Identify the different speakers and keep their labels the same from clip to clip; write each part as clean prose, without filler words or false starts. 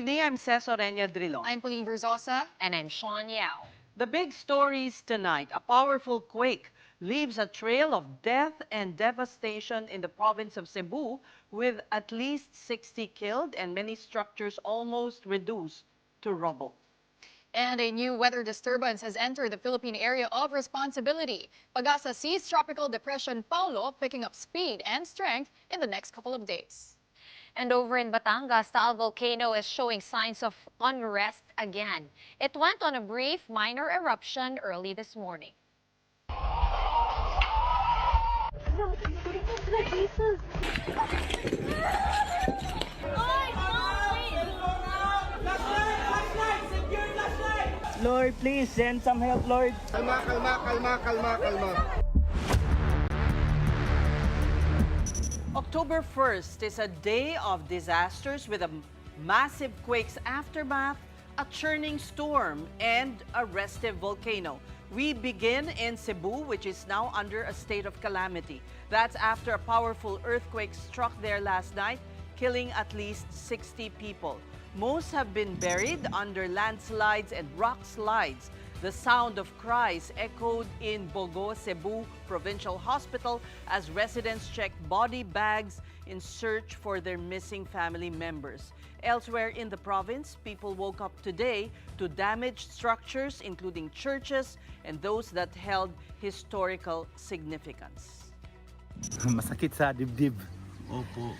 Speaker 1: evening, I'm Cesar Orenya Drilon.
Speaker 2: I'm Pauline Verzosa. And I'm Sean Yao.
Speaker 1: The big stories tonight. A powerful quake leaves a trail of death and devastation in the province of Cebu, with at least 60 killed and many structures almost reduced to rubble.
Speaker 2: And a new weather disturbance has entered the Philippine area of responsibility. Pag-asa sees Tropical Depression Paulo picking up speed and strength in the next couple of days.
Speaker 3: And over in Batangas, the volcano is showing signs of unrest again. It went on a brief minor eruption early this morning.
Speaker 4: Lord, please send some help, Lord.
Speaker 5: Kalma, kalma, kalma, kalma, kalma.
Speaker 1: October 1st is a day of disasters with a massive quake's aftermath, a churning storm, and a restive volcano. We begin in Cebu, which is now under a state of calamity. That's after a powerful earthquake struck there last night, killing at least 60 people. Most have been buried under landslides and rock slides. The sound of cries echoed in Bogo, Cebu Provincial Hospital as residents checked body bags in search for their missing family members. Elsewhere in the province, people woke up today to damaged structures, including churches and those that held historical significance.
Speaker 4: Masakit sa dibdib. Opo.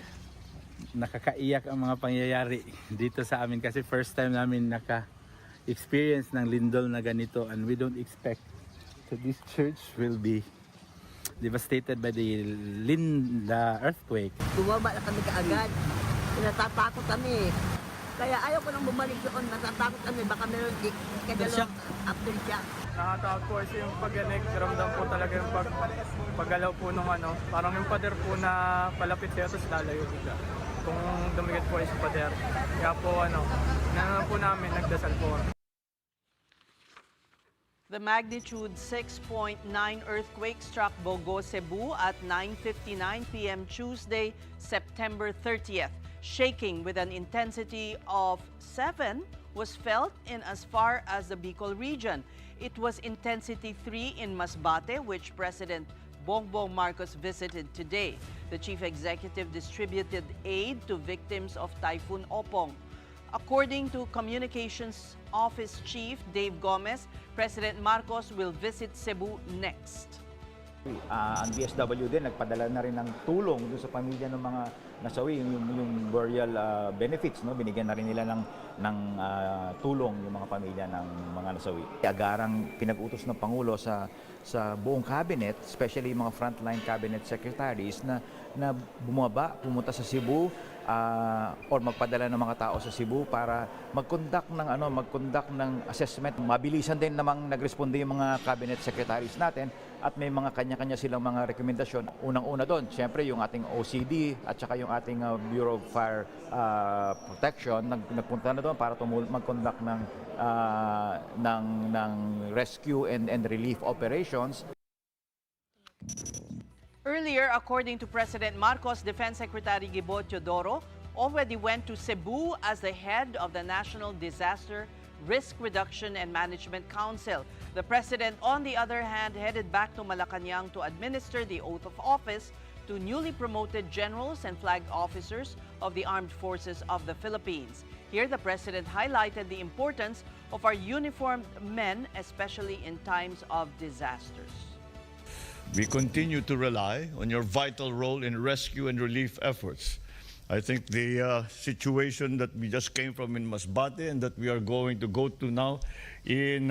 Speaker 4: Nakakaiyak ang mga pangyayari dito sa amin kasi first time namin naka-experience ng lindol na ganito, and we don't expect that this church will be devastated by the earthquake.
Speaker 6: Bumaba na kami kaagad. Natatakot kami. Kaya ayaw ko nang bumalik doon. Natatakot kami. Baka meron kadalawang aftershock.
Speaker 7: Nakatawag po kasi yung pag-ganik. Ramdam po talaga yung paggalaw po nung parang yung pader po na palapit sa'yo tapos lalayo bigla. Kung dumikit po yung pader. Kaya po naman po namin nagdasal po.
Speaker 1: The magnitude 6.9 earthquake struck Bogo, Cebu at 9:59 p.m. Tuesday, September 30th. Shaking with an intensity of 7 was felt in as far as the Bicol region. It was intensity 3 in Masbate, which President Bongbong Marcos visited today. The chief executive distributed aid to victims of Typhoon Opong. According to Communications Office Chief Dave Gomez, President Marcos will visit Cebu next.
Speaker 8: Ang DSW din nagpadala na rin ng tulong doon sa pamilya ng mga nasawi, yung burial benefits, no? Binigyan na rin nila ng tulong yung mga pamilya ng mga nasawi. Agarang pinag-utos ng Pangulo sa buong cabinet, especially yung mga frontline cabinet secretaries na pumunta sa Cebu or magpadala ng mga tao sa Cebu para mag-conduct ng assessment. Mabilisan din namang nagresponde yung mga cabinet secretaries natin at may mga kanya-kanya silang mga rekomendasyon. Unang-una doon, siyempre yung ating OCD at saka yung ating Bureau of Fire Protection nagpunta na doon para mag-conduct ng rescue and relief operations.
Speaker 1: Earlier, according to President Marcos, Defense Secretary Gibo Teodoro already went to Cebu as the head of the National Disaster Risk Reduction and Management Council. The President, on the other hand, headed back to Malacanang to administer the oath of office to newly promoted generals and flag officers of the Armed Forces of the Philippines. Here, the President highlighted the importance of our uniformed men, especially in times of disasters.
Speaker 9: We continue to rely on your vital role in rescue and relief efforts. I think the situation that we just came from in Masbate and that we are going to go to now in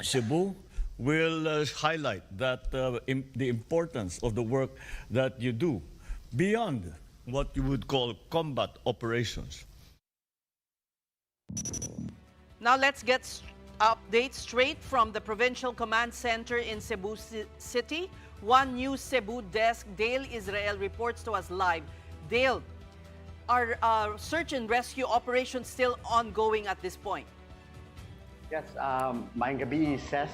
Speaker 9: Cebu will highlight that the importance of the work that you do beyond what you would call combat operations.
Speaker 1: Now let's get updates straight from the Provincial Command Center in Cebu City. One News Cebu desk, Dale Israel, reports to us live. Dale, are search and rescue operations still ongoing at this point?
Speaker 10: Yes, maayong gabi, Ses.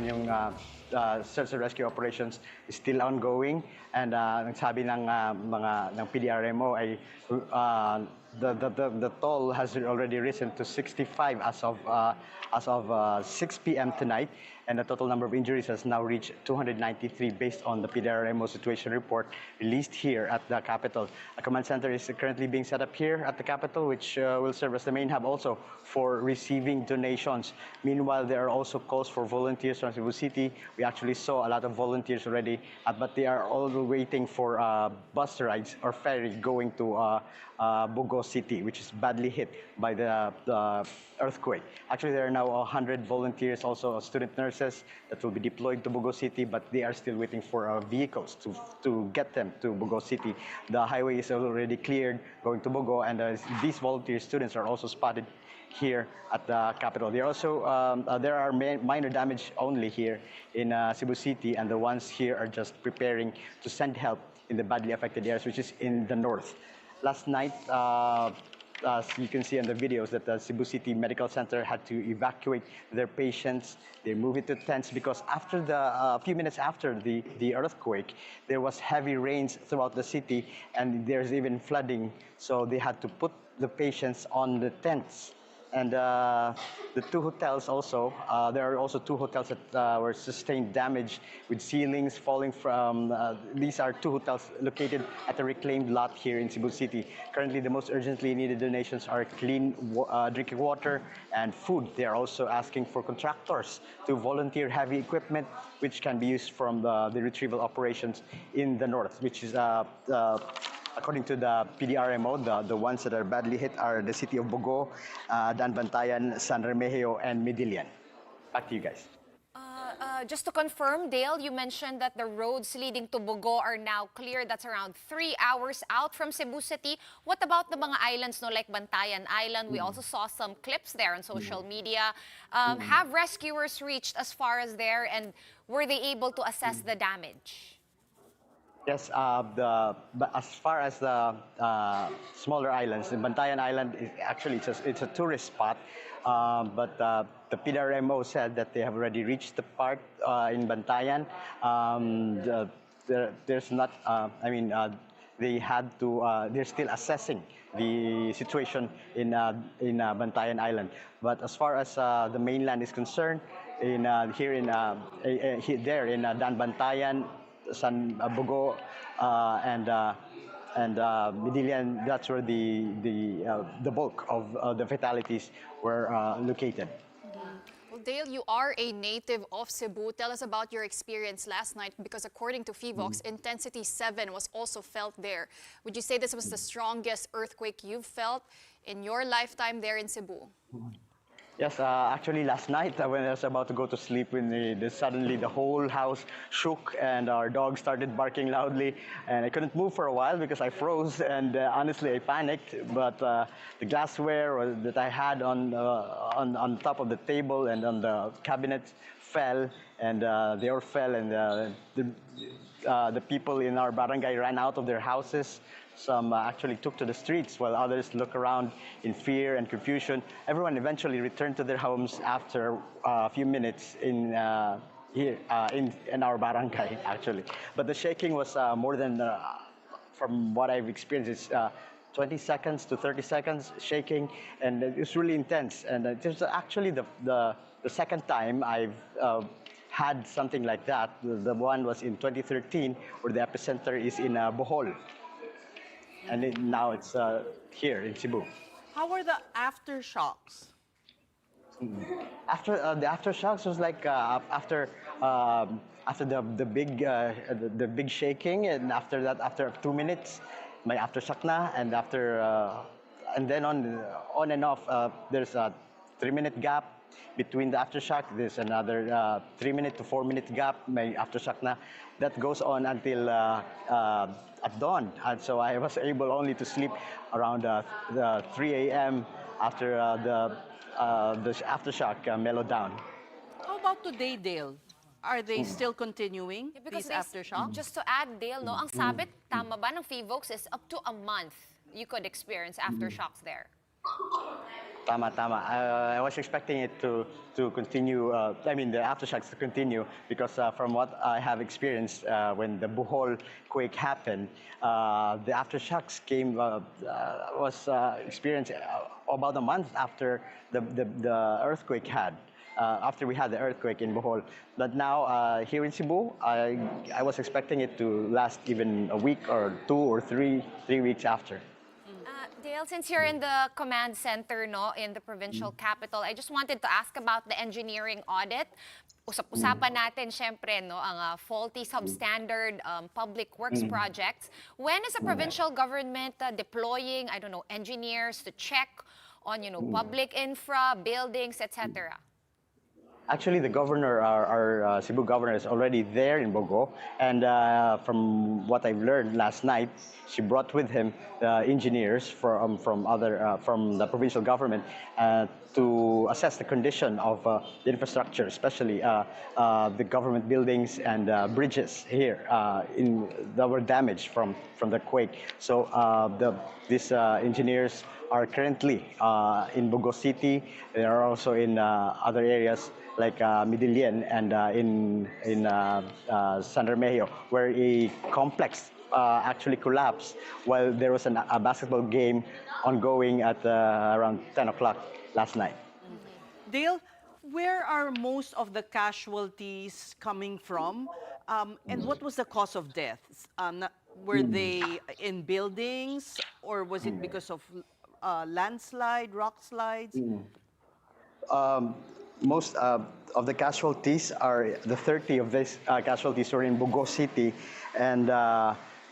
Speaker 10: Yung search and rescue operations is still ongoing, and nagsabi ng PDRMO ay the toll has already risen to 65 as of 6 p.m. tonight, and the total number of injuries has now reached 293 based on the PDRMO situation report released here at the capital. A command center is currently being set up here at the capital, which will serve as the main hub also for receiving donations. Meanwhile, there are also calls for volunteers from Cebu City. We actually saw a lot of volunteers already, but they are all waiting for bus rides or ferry going to Bogo City, which is badly hit by the earthquake. Actually, there are now 100 volunteers, also student nurses, that will be deployed to Bogo City, but they are still waiting for vehicles to get them to Bogo City. The highway is already cleared going to Bogo, and these volunteer students are also spotted here at the capital. There are minor damage only here in Cebu City, and the ones here are just preparing to send help in the badly affected areas, which is in the north. Last night, as you can see in the videos, that the Cebu City Medical Center had to evacuate their patients. They moved into tents because after a few minutes after the earthquake, there was heavy rains throughout the city, and there's even flooding. So they had to put the patients on the tents. And the two hotels also, there are also two hotels that were sustained damage with ceilings falling from, these are two hotels located at a reclaimed lot here in Cebu City. Currently, the most urgently needed donations are clean drinking water and food. They are also asking for contractors to volunteer heavy equipment, which can be used from the retrieval operations in the north, which is according to the PDRMO, the ones that are badly hit are the city of Bogo, Bantayan, San Remigio, and Medillian. Back to you guys.
Speaker 3: Just to confirm, Dale, you mentioned that the roads leading to Bogo are now clear. That's around 3 hours out from Cebu City. What about the mga islands, no, like Bantayan Island? We also saw some clips there on social media. Have rescuers reached as far as there, and were they able to assess the damage?
Speaker 10: Yes, as far as the smaller islands, the Bantayan Island is actually it's a tourist spot, but the PDRMO said that they have already reached the part in Bantayan. There's not, they had to. They're still assessing the situation in Bantayan Island. But as far as the mainland is concerned, here in Bantayan, San Bogo, and Medillian, that's where the bulk of the fatalities were located.
Speaker 2: Well, Dale, you are a native of Cebu. Tell us about your experience last night, because according to PHIVOLCS, intensity 7 was also felt there. Would you say this was the strongest earthquake you've felt in your lifetime there in Cebu?
Speaker 10: Yes, actually last night when I was about to go to sleep, suddenly the whole house shook and our dog started barking loudly, and I couldn't move for a while because I froze, and honestly I panicked. But the glassware that I had on top of the table and on the cabinet fell, and they all fell, and the people in our barangay ran out of their houses. Some actually took to the streets, while others looked around in fear and confusion. Everyone eventually returned to their homes after a few minutes in our barangay, actually. But the shaking was more than, from what I've experienced, it's 20 seconds to 30 seconds shaking, and it's really intense. And it was actually the second time I've had something like that. The one was in 2013, where the epicenter is in Bohol. And now it's here in Cebu.
Speaker 1: How were the aftershocks?
Speaker 10: After the aftershocks was like after the big shaking, and after that, after 2 minutes, may aftershock na, and and then on and off, there's a 3-minute gap between the aftershock. There's another 3-minute to 4-minute gap, may aftershock na. That goes on until at dawn, and so I was able only to sleep around 3 a.m. after the aftershock mellowed down.
Speaker 1: How about today, Dale? Are they still continuing,
Speaker 3: Because
Speaker 1: these aftershocks?
Speaker 3: just to add, Dale, no, ang sabit, tama ba, ng PHIVOLCS is up to a month you could experience aftershocks there.
Speaker 10: Tama, tama. I was expecting it to continue, I mean, the aftershocks to continue because from what I have experienced when the Bohol quake happened, the aftershocks came, was experienced about a month after the earthquake had. After we had the earthquake in Bohol. But now here in Cebu, I was expecting it to last even a week or 2 or 3 weeks after.
Speaker 3: Dale, since you're in the command center no, in the provincial capital, I just wanted to ask about the engineering audit. Usap-usapan natin, syempre, no, ang faulty substandard public works projects. When is the provincial government deploying, I don't know, engineers to check on, you know, public infra, buildings, etc.?
Speaker 10: Actually, the governor, our Cebu governor, is already there in Bogo, and from what I've learned last night, she brought with him engineers from the provincial government to assess the condition of the infrastructure, especially the government buildings and bridges here that were damaged from the quake. So these engineers are currently in Bogo City. They are also in other areas like Medellin and in San Remigio, where a complex actually collapsed while there was a basketball game ongoing at around 10 o'clock last night.
Speaker 1: Dale, where are most of the casualties coming from? And what was the cause of deaths? Were they in buildings, or was it because of landslide, rock slides?
Speaker 10: Most of the casualties are, the 30 of these casualties are in Bogo City, and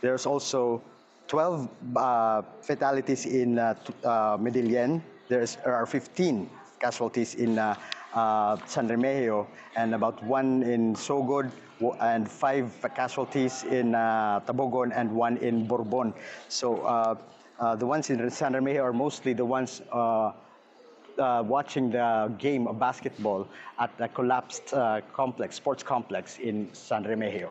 Speaker 10: there's also 12 fatalities in Medellin. There are 15 casualties in San Remigio, and about 1 in Sogod, and 5 casualties in Tabogon, and 1 in Bourbon. So the ones in San Remigio are mostly the ones watching the game of basketball at the collapsed sports complex in San Remigio.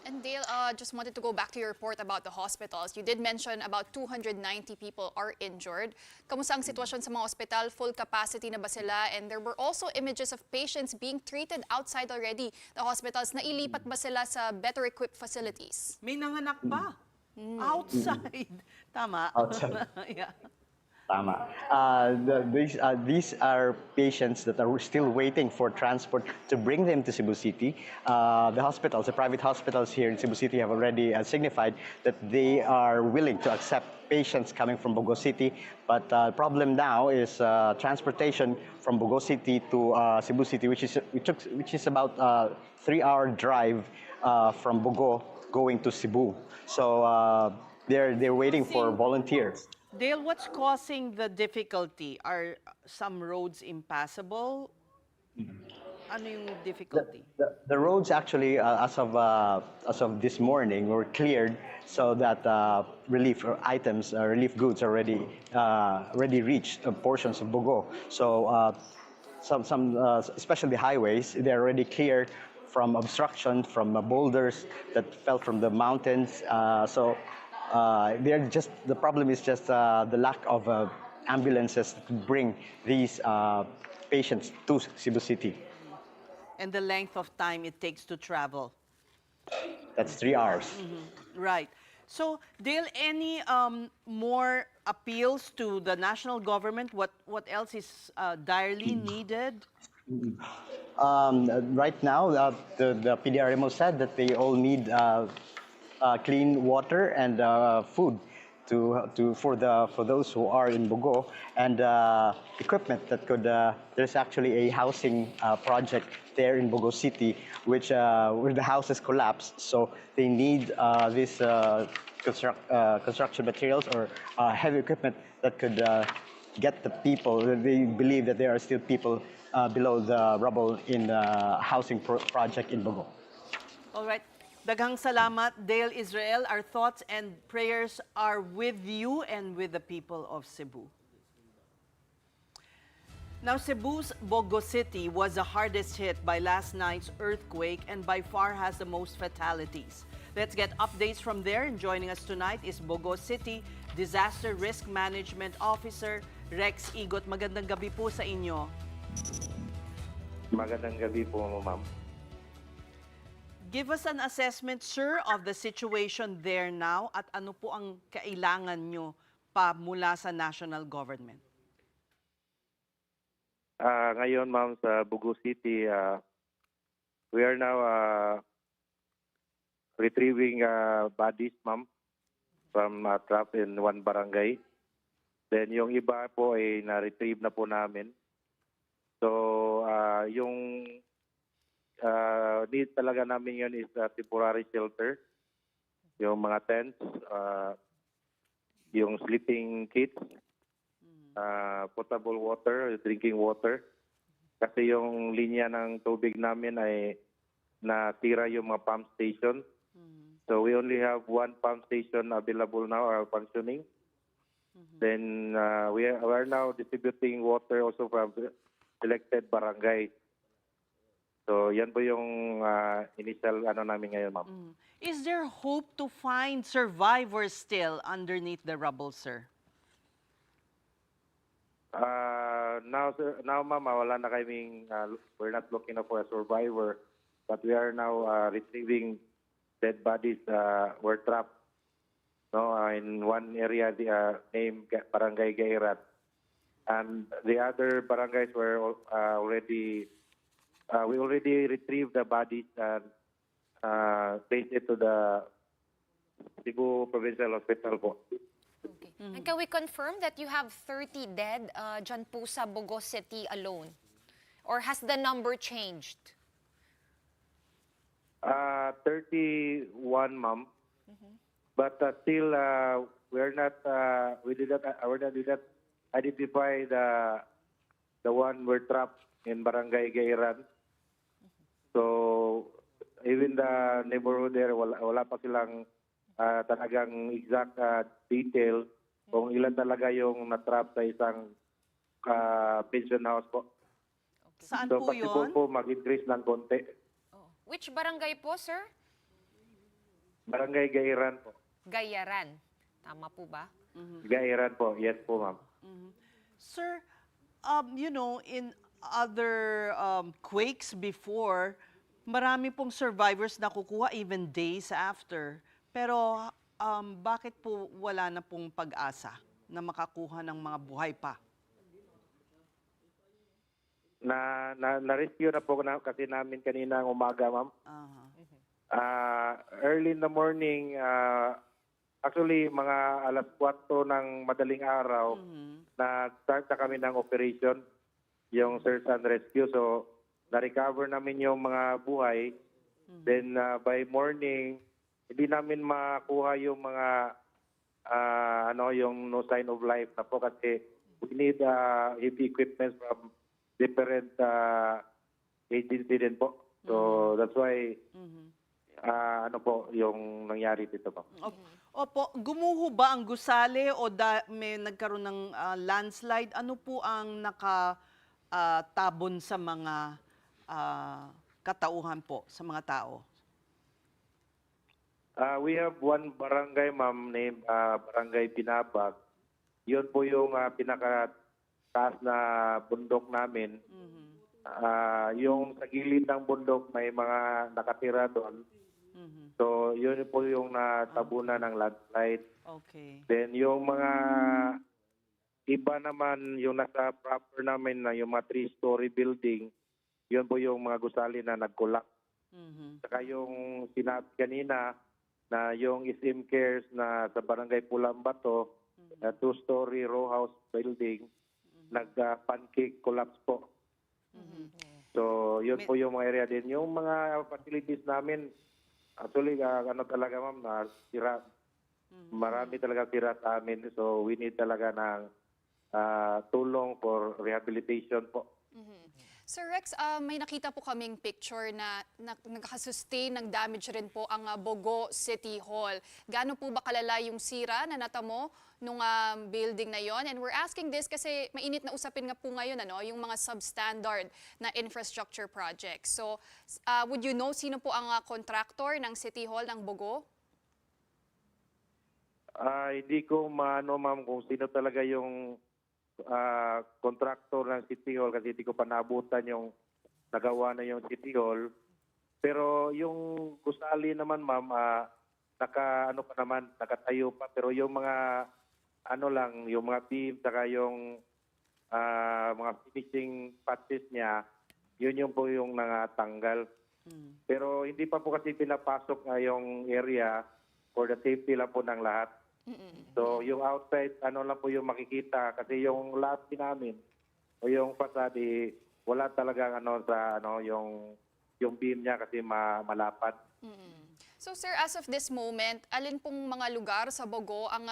Speaker 2: And Dale, just wanted to go back to your report about the hospitals. You did mention about 290 people are injured. Kamusta ang sitwasyon sa mga hospital? Full capacity na ba sila? And there were also images of patients being treated outside already. The hospitals, nailipat ba sila sa better equipped facilities?
Speaker 1: May nanganak pa. Outside. Tama.
Speaker 10: Outside.
Speaker 1: Yeah.
Speaker 10: Tama. These are patients that are still waiting for transport to bring them to Cebu City. The hospitals, the private hospitals here in Cebu City have already signified that they are willing to accept patients coming from Bogo City. But the problem now is transportation from Bogo City to Cebu City, which is about a 3-hour drive from Bogo going to Cebu. So they're waiting for volunteers.
Speaker 1: Dale, what's causing the difficulty? Are some roads impassable? Ano yung difficulty?
Speaker 10: The roads actually, as of this morning, were cleared so that relief items, relief goods already reached portions of Bogo. So some especially highways, they're already cleared from obstruction, from boulders that fell from the mountains. The problem is just the lack of ambulances to bring these patients to Cebu City.
Speaker 1: And the length of time it takes to travel.
Speaker 10: That's 3 hours.
Speaker 1: Right. So, Dale, any more appeals to the national government? What else is direly needed?
Speaker 10: Right now, the PDRMO said that they all need clean water and food for those who are in Bogo, and equipment that could. There's actually a housing project there in Bogo City, which where the houses collapsed. So they need this construction materials or heavy equipment that could get the people. They believe that there are still people below the rubble in the housing project in Bogo.
Speaker 1: All right. Daghang salamat, Dale Israel. Our thoughts and prayers are with you and with the people of Cebu. Now, Cebu's Bogo City was the hardest hit by last night's earthquake and by far has the most fatalities. Let's get updates from there. And joining us tonight is Bogo City Disaster Risk Management Officer Rex Igot. Magandang gabi po sa inyo.
Speaker 11: Magandang gabi po, ma'am.
Speaker 1: Give us an assessment, sir, of the situation there now at ano po ang kailangan nyo pa mula sa national government.
Speaker 11: Ngayon, ma'am, sa Bogo City, we are now retrieving bodies, ma'am, from trap in one barangay. Then yung iba po ay na-retrieve na po namin. So, yung need talaga namin yun is temporary shelter. Yung mga tents, yung sleeping kits, potable water, drinking water. Kasi yung linya ng tubig namin ay natira yung mga pump station. So we only have one pump station available now or functioning. Then we are now distributing water also from selected barangay. So yan po yung initial namin ngayon, ma'am.
Speaker 1: Is there hope to find survivors still underneath the rubble, sir?
Speaker 11: Now, ma'am, wala na kaming, we're not looking for a survivor, but we are now retrieving dead bodies were trapped in one area named Barangay Gairat. And the other barangays were we already retrieved the bodies and placed it to the Cebu Provincial Hospital po.
Speaker 3: Okay. And can we confirm that you have 30 dead dyan po sa Bogo City alone? Or has the number changed?
Speaker 11: 31, ma'am. But still, we're not. We did not identify the one we're trapped in Barangay Gairan. So even the neighborhood there, wala pa silang talagang exact detail kung ilan talaga yung na-trap sa isang pension house po.
Speaker 1: Saan
Speaker 11: So
Speaker 1: po
Speaker 11: possible
Speaker 1: yun?
Speaker 11: po mag-increase ng konti.
Speaker 3: Which barangay po, sir?
Speaker 11: Barangay Gairan po.
Speaker 3: Gayaran. Tama po ba?
Speaker 11: Gairan po. Yes po, ma'am.
Speaker 1: Sir, in other quakes before, marami pong survivors na kukuha even days after. Pero bakit po wala na pong pag-asa na makakuha ng mga buhay pa?
Speaker 11: Na-rescue na po kasi namin kanina ng umaga, ma'am. Early in the morning, actually mga alas 4 ng madaling araw, na-start na kami ng operation, yung search and rescue. So, na-recover namin yung mga buhay. Then, by morning, hindi namin makuha yung mga, yung no sign of life na po kasi we need heavy equipment from different agency din po. So, that's why, yung nangyari dito po.
Speaker 1: Opo, gumuho ba ang gusali o may nagkaroon ng landslide? Ano po ang nakatabon sa mga katauhan po, sa mga tao?
Speaker 11: We have one barangay, ma'am, named Barangay Binabag. Yun po yung pinakataas na bundok namin. Yung sa gilid ng bundok may mga nakatira doon. So, yun po yung natabunan ng landslide.
Speaker 1: Okay.
Speaker 11: Then, yung mga iba naman, yung nasa proper namin na yung mga 3-story building, yun po yung mga gusali na nagkulak. Saka yung sinabi kanina na yung SM Cares na sa Barangay Pulambato, 2-story row house building, nag-pancake collapse po. So, yun po yung mga area din. Yung mga facilities namin, actually, talaga, ma'am, na sira. Marami talaga sira sa amin. So, we need talaga ng tulong for rehabilitation po.
Speaker 2: Sir Rex, may nakita po kaming picture na nagkasustain ng damage rin po ang Bogo City Hall. Gaano po ba kalala yung sira na natamo nung building na yon? And we're asking this kasi mainit na usapin nga po ngayon yung mga substandard na infrastructure projects. So, would you know sino po ang contractor ng City Hall ng Bogo?
Speaker 11: Hindi ko maano, ma'am, kung sino talaga yung contractor ng City Hall kasi hindi ko pa naabutan yung nagawa na yung City Hall. Pero yung gusali naman, ma'am, nakatayo pa. Pero yung mga, yung mga beam, saka yung mga finishing patches niya, yun po yung nangatanggal. Pero hindi pa po kasi pinapasok na yung area for the safety lang po ng lahat. So yung outside, lang po yung makikita kasi yung lobby namin o yung facade, wala talagang yung beam niya kasi malapad.
Speaker 2: So sir, as of this moment, alin pong mga lugar sa Bogo ang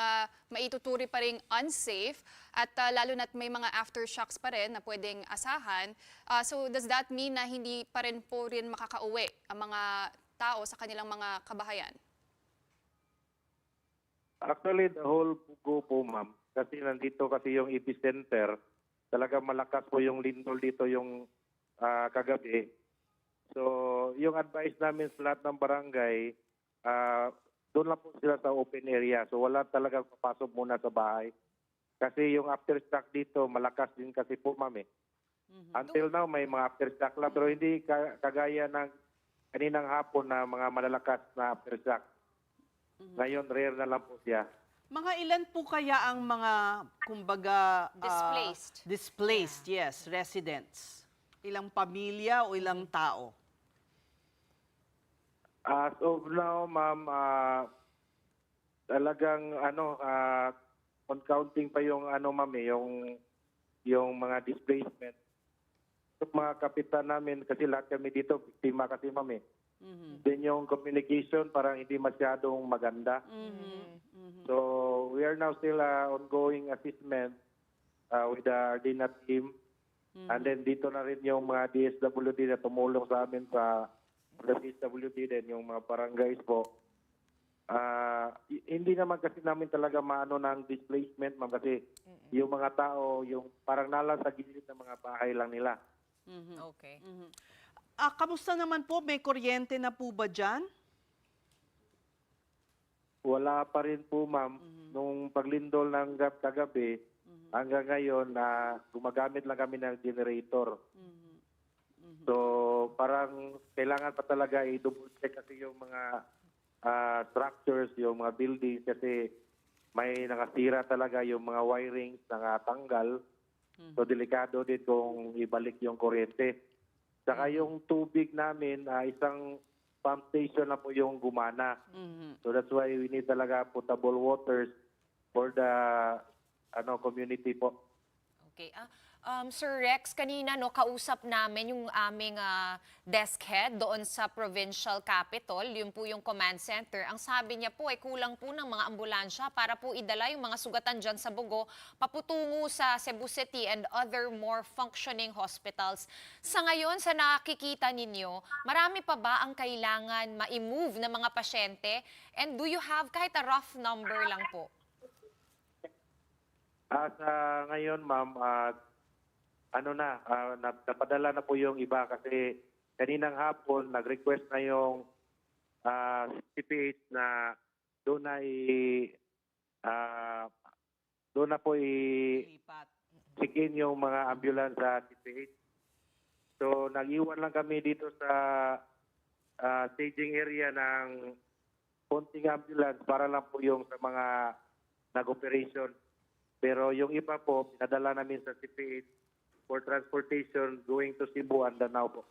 Speaker 2: maituturi pa ring unsafe at lalo na't may mga aftershocks pa rin na pwedeng asahan. So does that mean na hindi pa rin po rin makakauwi ang mga tao sa kanilang mga kabahayan?
Speaker 11: Actually, the whole Bogo po, ma'am, kasi nandito kasi yung epicenter, talagang malakas po yung lindol dito yung kagabi. So, yung advice namin sa lahat ng barangay, doon lang po sila sa open area. So, wala talagang papasok muna sa bahay. Kasi yung aftershock dito, malakas din kasi po, ma'am. Until now, may mga aftershock lang. Pero hindi kagaya ng kaninang hapon na mga malalakas na aftershock. Ngayon, rare na lang po siya.
Speaker 1: Mga ilan po kaya ang mga, kumbaga, displaced, yes, residents? Ilang pamilya o ilang tao?
Speaker 11: As of now, ma'am, talagang on counting pa yung ma'am, yung mga displacement. Yung mga kapitan namin, kasi lahat kami dito, biktima kasi, ma'am. Then yung communication parang hindi masyadong maganda. So we are now still ongoing assessment with the Ardina team. And then dito na rin yung mga DSWD na tumulong sa amin sa DSWD din, yung mga barangays po. Hindi naman kasi namin talaga maano ng displacement, ma'am, kasi yung mga tao, yung parang nalang sa gilid ng mga bahay lang nila.
Speaker 3: Okay.
Speaker 1: Kamusta naman po? May kuryente na po ba dyan?
Speaker 11: Wala pa rin po, ma'am. Nung paglindol ng kagabi, hanggang ngayon, gumagamit lang kami ng generator. So, parang kailangan pa talaga i-double check kasi yung mga structures, yung mga buildings, kasi may nakasira talaga yung mga wirings, nakatanggal. So, delikado din kung ibalik yung kuryente. Saka yung tubig namin, isang pump station na po yung gumana. So that's why we need talaga potable waters for the community po.
Speaker 3: Okay. Sir Rex, kanina kausap namin yung aming desk head doon sa provincial capital, yun po yung command center. Ang sabi niya po ay kulang po ng mga ambulansya para po idala yung mga sugatan dyan sa Bogo paputungo sa Cebu City and other more functioning hospitals. Sa ngayon, sa nakikita ninyo, marami pa ba ang kailangan ma-move ng mga pasyente? And do you have kahit a rough number lang po?
Speaker 11: Ngayon, ma'am, napadala na po yung iba kasi kaninang hapon nag-request na yung CPH na doon na po i-check-in yung mga ambulance sa CPH. So nag-iwan lang kami dito sa staging area ng konting ambulance para lang po yung sa mga nag-operation. Pero yung iba po, pinadala namin sa CPH for transportation going to Cebu and Danao po.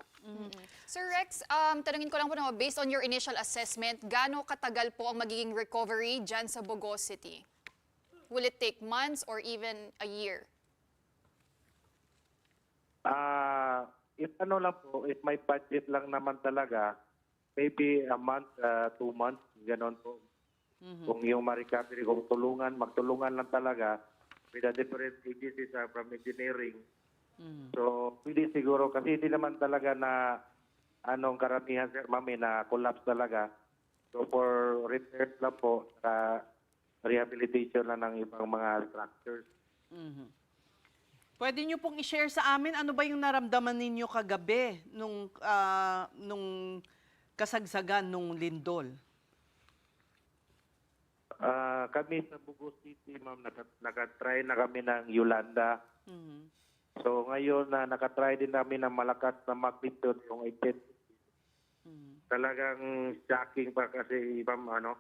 Speaker 2: Sir Rex, tanungin ko lang po based on your initial assessment, gaano katagal po ang magiging recovery dyan sa Bogo City? Will it take months or even a year?
Speaker 11: If if may budget lang naman talaga, maybe a month, 2 months, ganon po. Kung yung ma-recovery, kung magtulungan lang talaga with the different agencies from engineering. So, pwede siguro, kasi hindi naman talaga na karamihan, sir, mami, na collapse talaga. So, for repairs lang po, rehabilitation lang ng ibang mga structures.
Speaker 1: Pwede nyo pong i-share sa amin ano ba yung naramdaman ninyo kagabi nung kasagsagan nung lindol?
Speaker 11: Kami sa Bogo City, ma'am, nakatry na kami ng Yolanda.
Speaker 1: Mhm.
Speaker 11: So ngayon na nakatry din namin ng malakas na magnitude yung intensity. Talagang shocking pa kasi ma'am,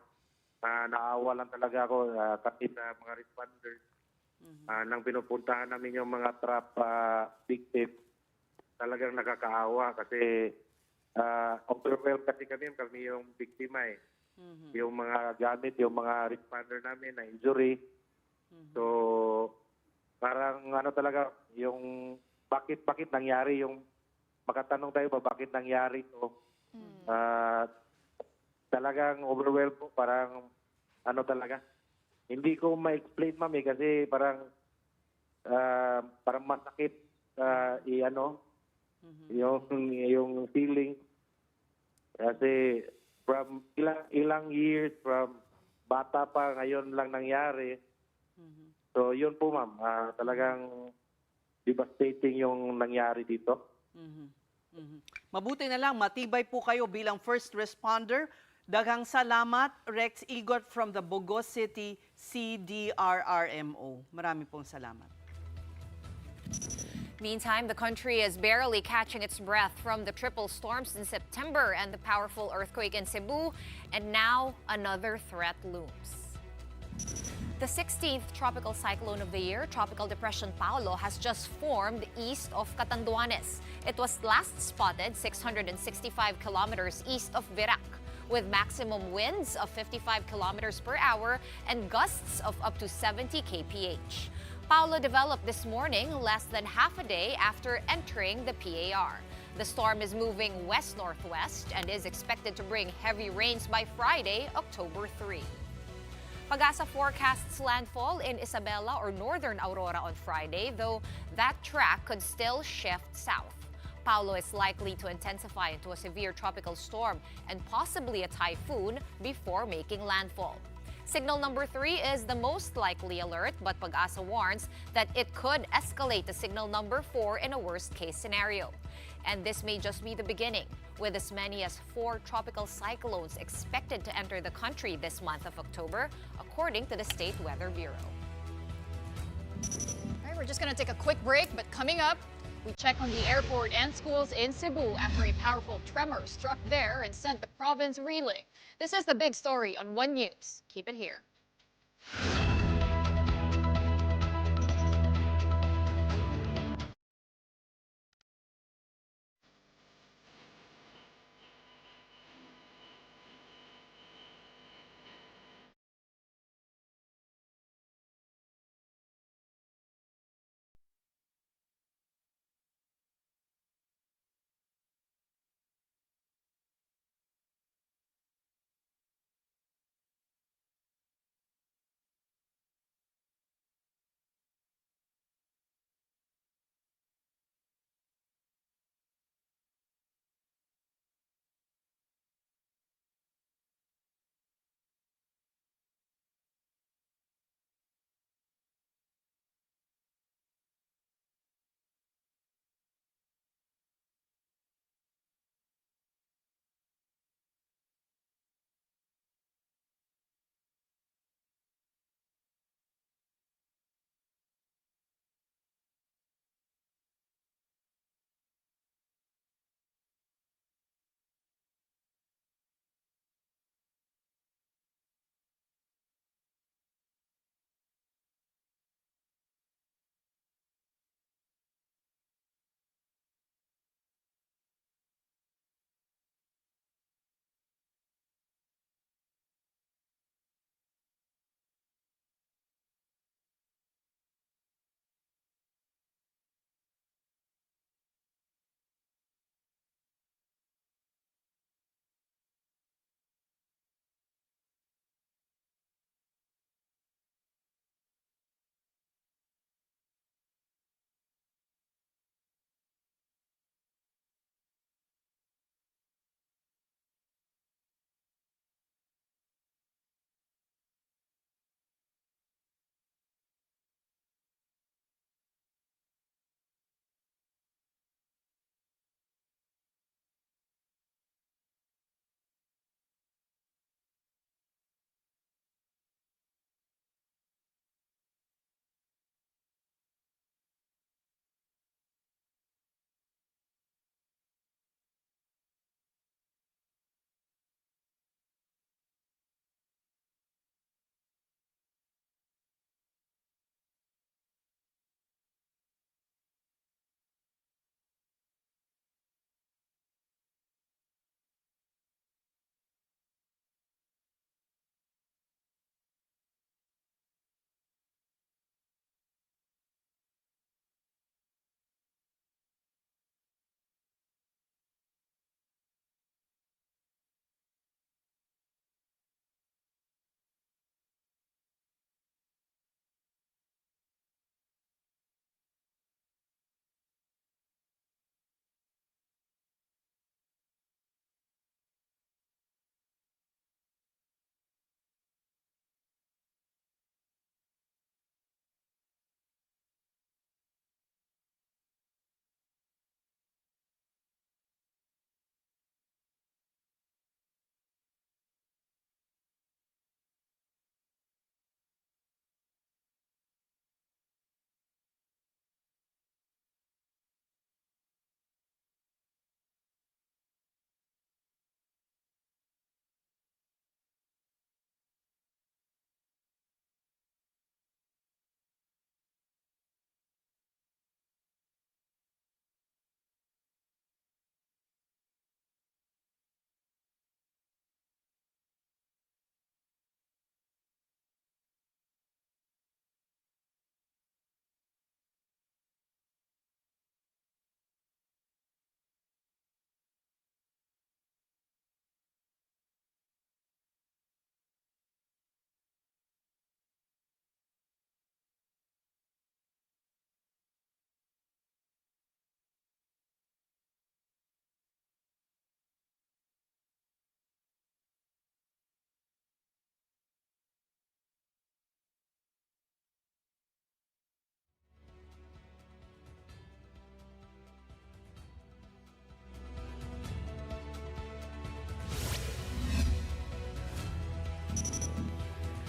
Speaker 11: naawa lang talaga ako kasi sa mga responders nang pinupuntahan namin yung mga trap victim. Talagang nakakaawa kasi overwhelmed kasi kami yung biktima eh. Yung mga gamit, yung mga responder namin na injury. So parang talaga yung bakit nangyari yung makatanong tayo ba bakit nangyari to. Talagang overwhelmed po, parang talaga. Hindi ko ma-explain ma'am kasi parang masakit yung feeling kasi from ilang years from bata pa ngayon lang nangyari. So yun po ma'am, talagang devastating yung nangyari dito.
Speaker 1: Mabuti na lang, matibay po kayo bilang first responder. Daghang salamat, Rex Igot from the Bogo City CDRRMO. Marami pong salamat.
Speaker 3: Meantime, the country is barely catching its breath from the triple storms in September and the powerful earthquake in Cebu, and now another threat looms. The 16th tropical cyclone of the year, Tropical Depression Paulo, has just formed east of Catanduanes. It was last spotted 665 kilometers east of Virac, with maximum winds of 55 kilometers per hour and gusts of up to 70 kph. Paulo developed this morning, less than half a day after entering the PAR. The storm is moving west-northwest and is expected to bring heavy rains by Friday, October 3. Pag-asa forecasts landfall in Isabela or northern Aurora on Friday, though that track could still shift south. Paulo is likely to intensify into a severe tropical storm and possibly a typhoon before making landfall. Signal number 3 is the most likely alert, but Pag-asa warns that it could escalate to signal number 4 in a worst-case scenario. And this may just be the beginning, with as many as 4 tropical cyclones expected to enter the country this month of October, according to the State Weather Bureau.
Speaker 2: All right, we're just going to take a quick break, but coming up, we check on the airport and schools in Cebu after a powerful tremor struck there and sent the province reeling. This is the big story on One News. Keep it here.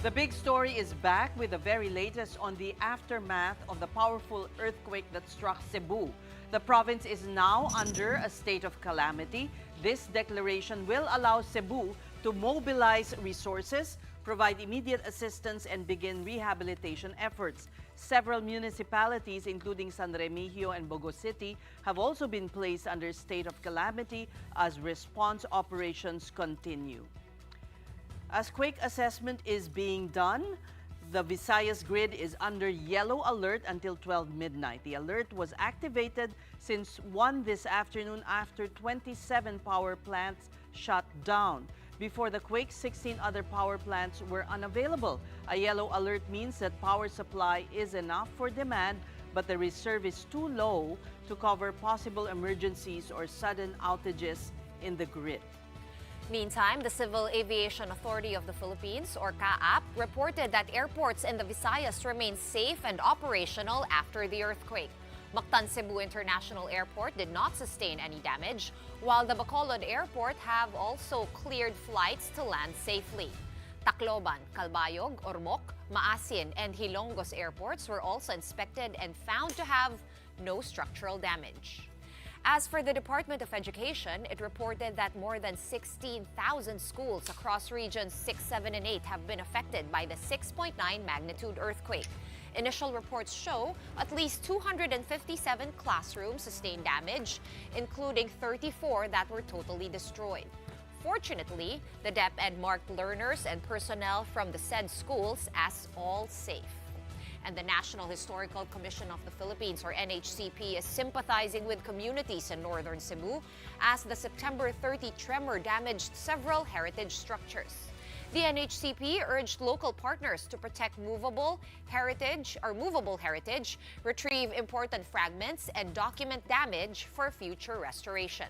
Speaker 1: The big story is back with the very latest on the aftermath of the powerful earthquake that struck Cebu. The province is now under a state of calamity. This declaration will allow Cebu to mobilize resources, provide immediate assistance, and begin rehabilitation efforts. Several municipalities, including San Remigio and Bogo City, have also been placed under state of calamity as response operations continue. As quake assessment is being done, the Visayas grid is under yellow alert until 12 midnight. The alert was activated since 1 this afternoon after 27 power plants shut down. Before the quake, 16 other power plants were unavailable. A yellow alert means that power supply is enough for demand, but the reserve is too low to cover possible emergencies or sudden outages in the grid.
Speaker 3: Meantime, the Civil Aviation Authority of the Philippines, or CAAP, reported that airports in the Visayas remain safe and operational after the earthquake. Mactan Cebu International Airport did not sustain any damage, while the Bacolod Airport have also cleared flights to land safely. Tacloban, Calbayog, Ormoc, Maasin, and Hilongos airports were also inspected and found to have no structural damage. As for the Department of Education, it reported that more than 16,000 schools across regions 6, 7, and 8 have been affected by the 6.9 magnitude earthquake. Initial reports show at least 257 classrooms sustained damage, including 34 that were totally destroyed. Fortunately, the DepEd marked learners and personnel from the said schools as all safe. And the National Historical Commission of the Philippines, or NHCP, is sympathizing with communities in northern Cebu as the September 30 tremor damaged several heritage structures. The NHCP urged local partners to protect movable heritage, retrieve important fragments, and document damage for future restoration.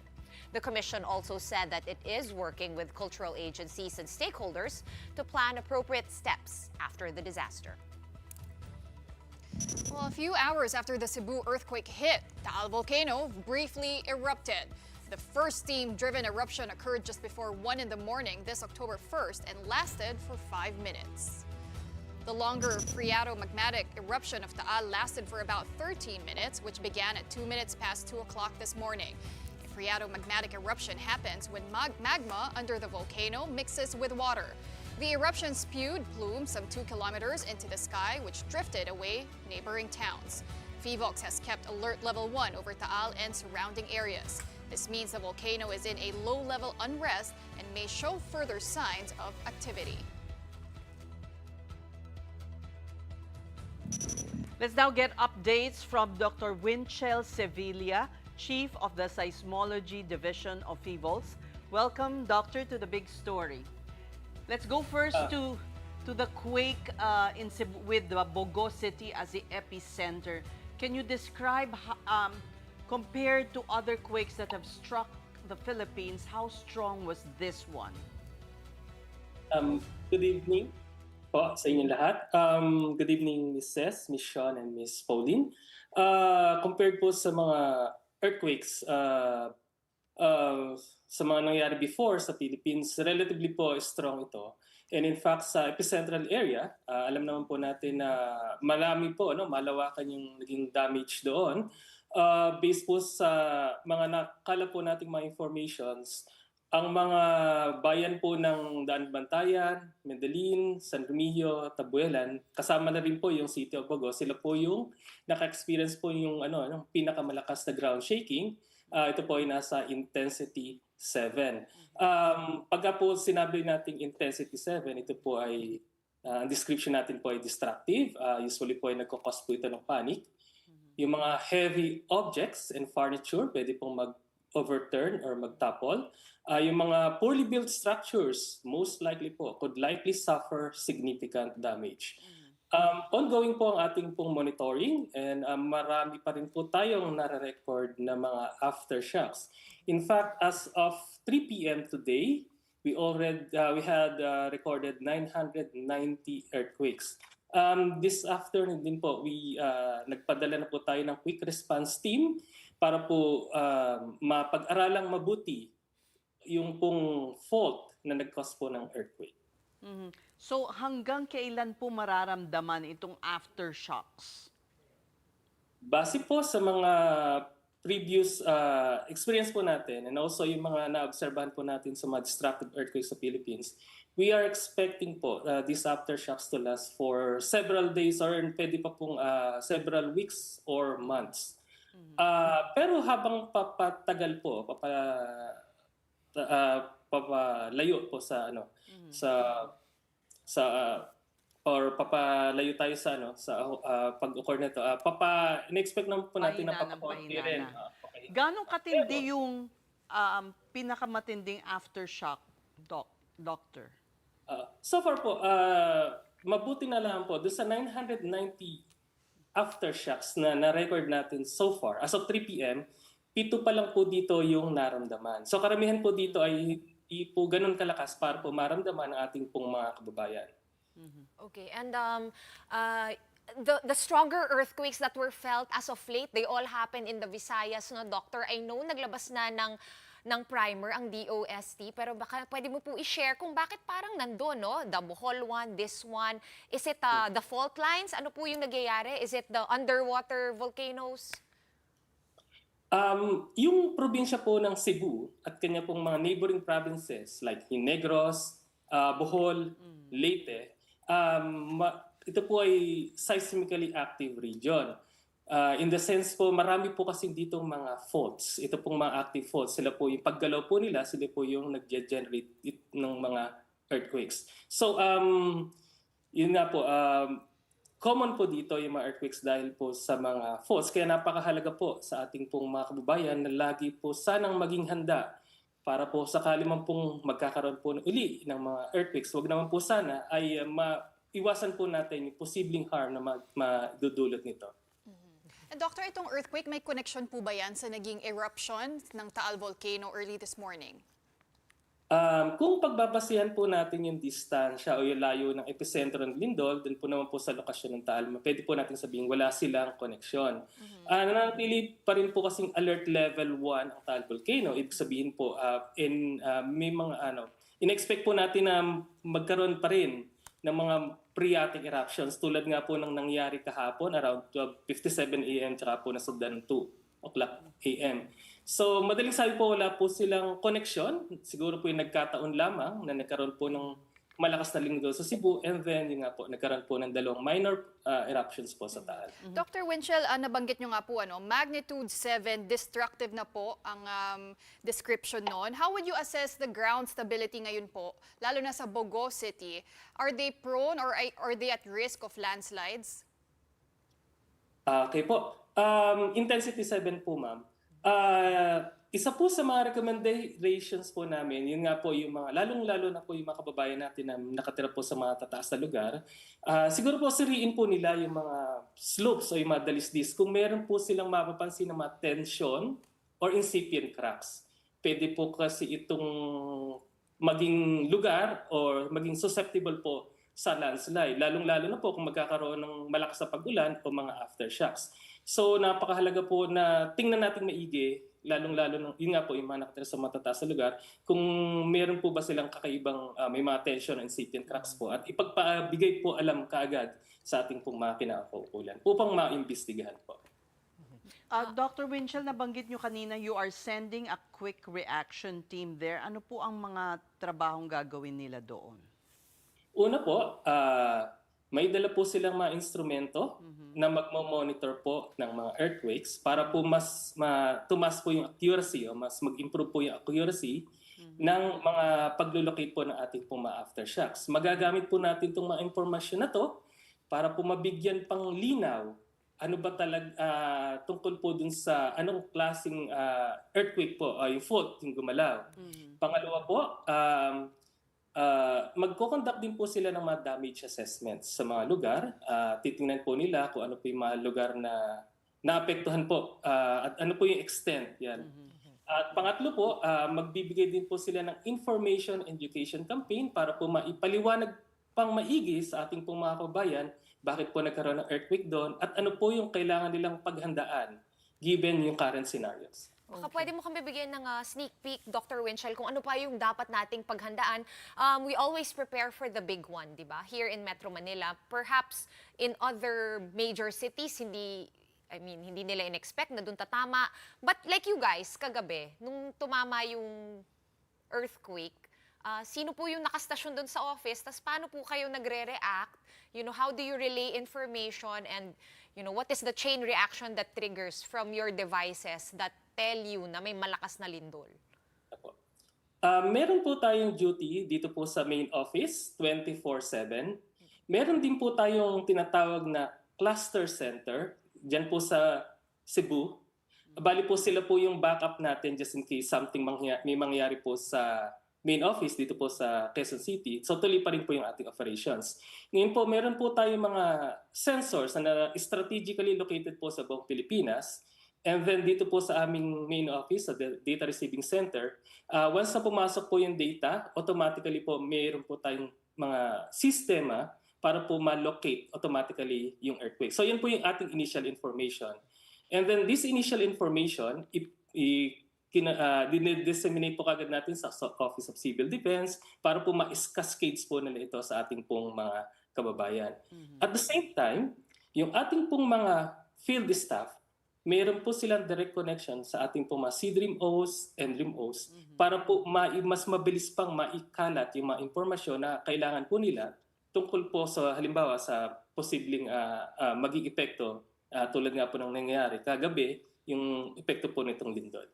Speaker 3: The Commission also said that it is working with cultural agencies and stakeholders to plan appropriate steps after the disaster.
Speaker 2: Well, a few hours after the Cebu earthquake hit, the volcano briefly erupted. The first steam-driven eruption occurred just before 1 in the morning this October 1st and lasted for 5 minutes. The longer phreatomagmatic eruption of Taal lasted for about 13 minutes, which began at 2 minutes past 2 o'clock this morning. A phreatomagmatic eruption happens when magma under the volcano mixes with water. The eruption spewed plumes some 2 kilometers into the sky, which drifted away neighboring towns. PHIVOLCS has kept alert level 1 over Taal and surrounding areas. This means the volcano is in a low-level unrest and may show further signs of activity.
Speaker 1: Let's now get updates from Dr. Winchell Sevilla, Chief of the Seismology Division of PHIVOLCS. Welcome, Doctor, to the big story. Let's go first to the quake in Cebu with the Bogo City as the epicenter. Can you describe, compared to other quakes that have struck the Philippines, how strong was this one?
Speaker 12: Good evening po sa inyong lahat. Good evening, Ms. Ces, Ms. Sean, and Ms. Pauline. Compared po sa mga earthquakes sa mga nangyari before sa Philippines, relatively po strong ito. And in fact, sa epicentral area, alam naman po natin na malami po, malawakan yung naging damage doon. Based po sa mga nakala po nating mga informations, ang mga bayan po ng Daan Bantayan, Medellin, San Remigio, Tabuelan, kasama na rin po yung City of Bogo, sila po yung naka-experience po yung pinakamalakas na ground shaking. Ito po ay nasa intensity 7. Pagka po sinabi nating intensity 7, ito po ay, ang description natin po ay destructive. Usually po ay nagkakos po ito ng panic. Yung mga heavy objects and furniture, pwede pong mag-overturn or magtopple. Yung mga poorly built structures, most likely po, could likely suffer significant damage. Ongoing po ang ating pong monitoring and marami pa rin po tayong nare-record na mga aftershocks. In fact, as of 3 p.m. today, we had recorded 990 earthquakes. This afternoon din po, nagpadala na po tayo ng quick response team para po mapag-aralang mabuti yung pong fault na nag-cause po ng earthquake.
Speaker 1: So hanggang kailan po mararamdaman itong aftershocks?
Speaker 12: Base po sa mga previous experience po natin and also yung mga naobserbahan po natin sa mga destructive earthquakes sa Philippines, we are expecting po these aftershocks to last for several days or pwede pa pong several weeks or months. Pero habang papatagal po, papalayo po sa sa or papalayo tayo sa pag-occur nito. In-expect naman po natin na papakonti rin. Okay.
Speaker 1: Gano'ng katindi yung pinakamatinding aftershock, doctor?
Speaker 12: So far po, mabuti na lang po doon sa 990 aftershocks na na-record natin so far. As of 3 p.m., 7 pa lang po dito yung naramdaman. So karamihan po dito ay hindi po ganun kalakas para po maramdaman ang ating pong mga kababayan.
Speaker 3: Okay, and the stronger earthquakes that were felt as of late, they all happened in the Visayas, no, Doctor? I know naglabas na ng primer ang DOST, pero baka pwede mo po i-share kung bakit parang nandun, no? The Bohol one, this one. Is it the fault lines? Ano po yung nagyayari? Is it the underwater volcanoes?
Speaker 12: Yung probinsya po ng Cebu at kanya pong mga neighboring provinces like Negros, Bohol, Leyte, ito po ay seismically active region. In the sense po, marami po kasi ditong mga faults. Ito pong mga active faults. Sila po yung paggalaw po nila, sila po yung nag-generate ng mga earthquakes. So, yun nga po, common po dito yung mga earthquakes dahil po sa mga faults. Kaya napakahalaga po sa ating pong mga kababayan na lagi po sanang maging handa para po sakali man pong magkakaroon po uli ng mga earthquakes. Huwag naman po sana ay iwasan po natin yung posibleng harm na madudulot nito.
Speaker 2: Doctor, itong earthquake, may connection po ba yan sa naging eruption ng Taal Volcano early this morning?
Speaker 12: Kung pagbabasihan po natin yung distansya o yung layo ng epicentro ng lindol, dun po naman po sa lokasyon ng Taal, pwede po natin sabihin wala silang koneksyon. Nananatili pa rin po kasing alert level 1 ang Taal Volcano. Ibig sabihin po, may mga in-expect po natin na magkaroon pa rin ng mga phreatic eruptions tulad nga po ng nangyari kahapon around 12:57 a.m. tsaka po nasundan ng 2 o'clock a.m. So madaling sabi po wala po silang connection. Siguro po yung nagkataon lamang na nagkaroon po ng malakas na lindol sa Cebu and then yun nga po nagkaroon po ng dalawang minor eruptions po sa Taal.
Speaker 2: Dr. Winchell, nabanggit nyo nga po, magnitude 7, destructive na po ang description noon. How would you assess the ground stability ngayon po, lalo na sa Bogo City? Are they prone or are they at risk of landslides?
Speaker 12: Okay po. Intensity 7 po, ma'am. Isa po sa mga recommendations po namin, yun nga po yung mga, lalong-lalo na po yung mga kababayan natin na nakatira po sa mga tataas na lugar, siguro po siriin po nila yung mga slopes o yung mga dalisdis. Kung meron po silang mapapansin na mga tension or incipient cracks, pwede po kasi itong maging lugar or maging susceptible po sa landslide. Lalong-lalo na po kung magkakaroon ng malakas na pag-ulan o mga aftershocks. So napakahalaga po na tingnan natin maigi, lalong-lalo yun nga po yung mga nakatira sa matataas na lugar, kung meron po ba silang kakaibang may mga tension and incipient cracks po at ipagpabigay po alam kaagad sa ating pong mga kinakaukulan upang maimbestigahan po.
Speaker 1: Dr. Winchell, nabanggit nyo kanina you are sending a quick reaction team there. Ano po ang mga trabahong gagawin nila doon?
Speaker 12: Una po, may dala po silang mga instrumento na magmo-monitor po ng mga earthquakes para po mas tumas po yung accuracy o mas mag-improve po yung accuracy ng mga paglulocate po ng ating pong mga aftershocks. Magagamit po natin itong mga informasyon na to para po mabigyan pang linaw ano ba tungkol po dun sa anong klaseng earthquake po, yung fault, yung gumalaw. Pangalawa po, magko-conduct din po sila ng mga damage assessments sa mga lugar. Titingnan po nila kung ano po yung mga lugar na naapektuhan po at ano po yung extent. Yan. At pangatlo po, magbibigay din po sila ng information education campaign para po maipaliwanag pang maigi sa ating pong mga kabayan bakit po nagkaroon ng earthquake doon at ano po yung kailangan nilang paghandaan given yung current scenarios.
Speaker 3: Baka pwede mo kami bigyan ng sneak peek, Dr. Winchell, kung ano pa yung dapat nating paghandaan. We always prepare for the big one, di ba? Here in Metro Manila. Perhaps in other major cities, hindi nila in-expect na dun tatama. But like you guys, kagabi, nung tumama yung earthquake, sino po yung nakastasyon dun sa office? Tas paano po kayo nagre-react? How do you relay information? And, what is the chain reaction that triggers from your devices that tell you na may malakas na lindol?
Speaker 12: Meron po tayong duty dito po sa main office, 24/7. Meron din po tayong tinatawag na cluster center, dyan po sa Cebu. Bali po sila po yung backup natin just in case something may mangyari po sa main office dito po sa Quezon City. So tuloy pa rin po yung ating operations. Ngayon po, meron po tayong mga sensors na strategically located po sa buong Pilipinas. And then dito po sa aming main office, sa data receiving center, once na pumasok po yung data, automatically po mayroon po tayong mga sistema para po ma-locate automatically yung earthquake. So yan po yung ating initial information. And then this initial information, disseminate po kagad natin sa Office of Civil Defense para po ma-cascades po nila ito sa ating pong mga kababayan. At the same time, yung ating pong mga field staff, meron po silang direct connection sa ating po mga C-DREAM-Os and DREAM-Os para po mas mabilis pang maikalat yung mga impormasyon na kailangan po nila tungkol po sa halimbawa sa posibleng maging epekto tulad nga po ng nangyayari kagabi, yung epekto po nitong lindol.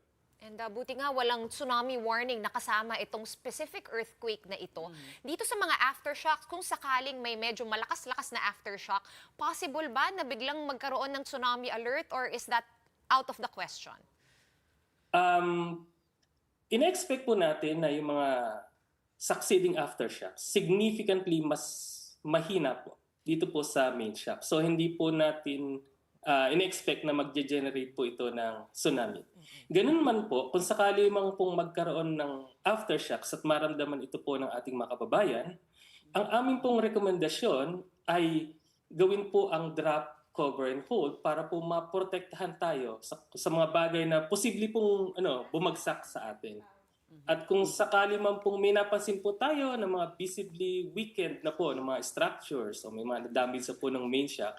Speaker 3: And buti nga walang tsunami warning na kasama itong specific earthquake na ito. Dito sa mga aftershocks, kung sakaling may medyo malakas-lakas na aftershock, possible ba na biglang magkaroon ng tsunami alert or is that out of the question?
Speaker 12: In-expect po natin na yung mga succeeding aftershocks significantly mas mahina po dito po sa main shock. So hindi po natin in-expect na mag-generate po ito ng tsunami. Ganun man po, kung sakali mang pong magkaroon ng aftershocks at maramdaman ito po ng ating mga kababayan, ang aming pong rekomendasyon ay gawin po ang drop, cover, and hold para po maprotektahan tayo sa mga bagay na posible pong bumagsak sa atin. At kung sakali man pong may napansin po tayo ng mga visibly weakened na po ng mga structures o may mga damage sa po ng main shock,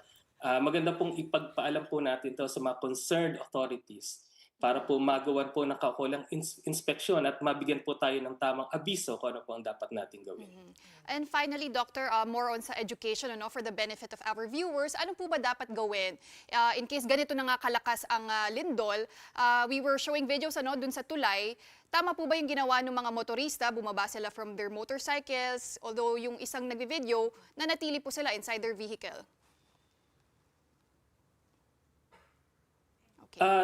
Speaker 12: maganda pong ipagpaalam po natin ito sa mga concerned authorities para po magawan po ng kaukulang inspeksyon at mabigyan po tayo ng tamang abiso kung ano po ang dapat natin gawin.
Speaker 2: And finally, Doctor, more on sa education for the benefit of our viewers, ano po ba dapat gawin? In case ganito na nga kalakas ang lindol, we were showing videos dun sa tulay. Tama po ba yung ginawa ng mga motorista? Bumaba sila from their motorcycles, although yung isang nagvi-video, nanatili po sila inside their vehicle.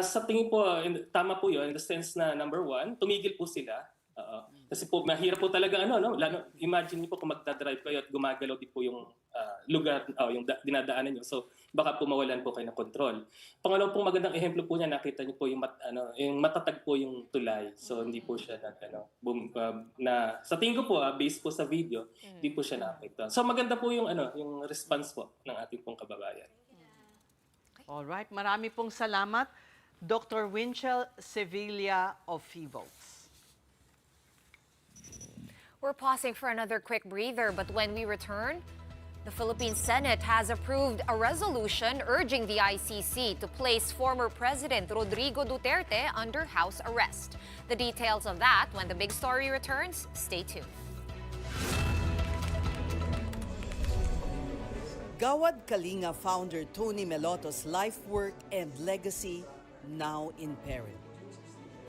Speaker 12: Sa tingin po, tama po yun in the sense na number one, tumigil po sila. Kasi po mahirap po talaga imagine niyo po kung magdadrive kayo at gumagalaw din po yung lugar, yung dinadaanan niyo. So baka po mawalan po kayo ng control. Pangalawa pong magandang ehemplo po niya, nakita niyo po yung matatag po yung tulay. So hindi po siya sa tingin ko po based po sa video, hindi po siya na-apektuhan. So maganda po yung yung response po ng ating pong kababayan.
Speaker 1: Alright, marami pong salamat, Dr. Winchell Sevilla of PHIVOLCS.
Speaker 3: We're pausing for another quick breather, but when we return, the Philippine Senate has approved a resolution urging the ICC to place former President Rodrigo Duterte under house arrest. The details of that when the big story returns. Stay tuned.
Speaker 13: Gawad Kalinga founder Tony Meloto's life work and legacy now in peril.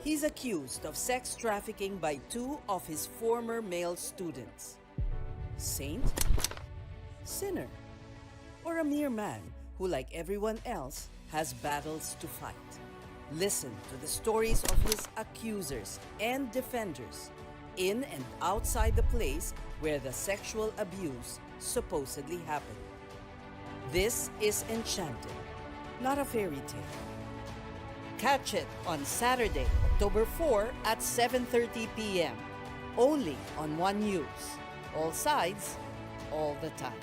Speaker 13: He's accused of sex trafficking by two of his former male students. Saint? Sinner? Or a mere man who, like everyone else, has battles to fight? Listen to the stories of his accusers and defenders in and outside the place where the sexual abuse supposedly happened. This is Enchanted, not a fairy tale. Catch it on Saturday, October 4 at 7:30 p.m. Only on One News. All sides, all the time.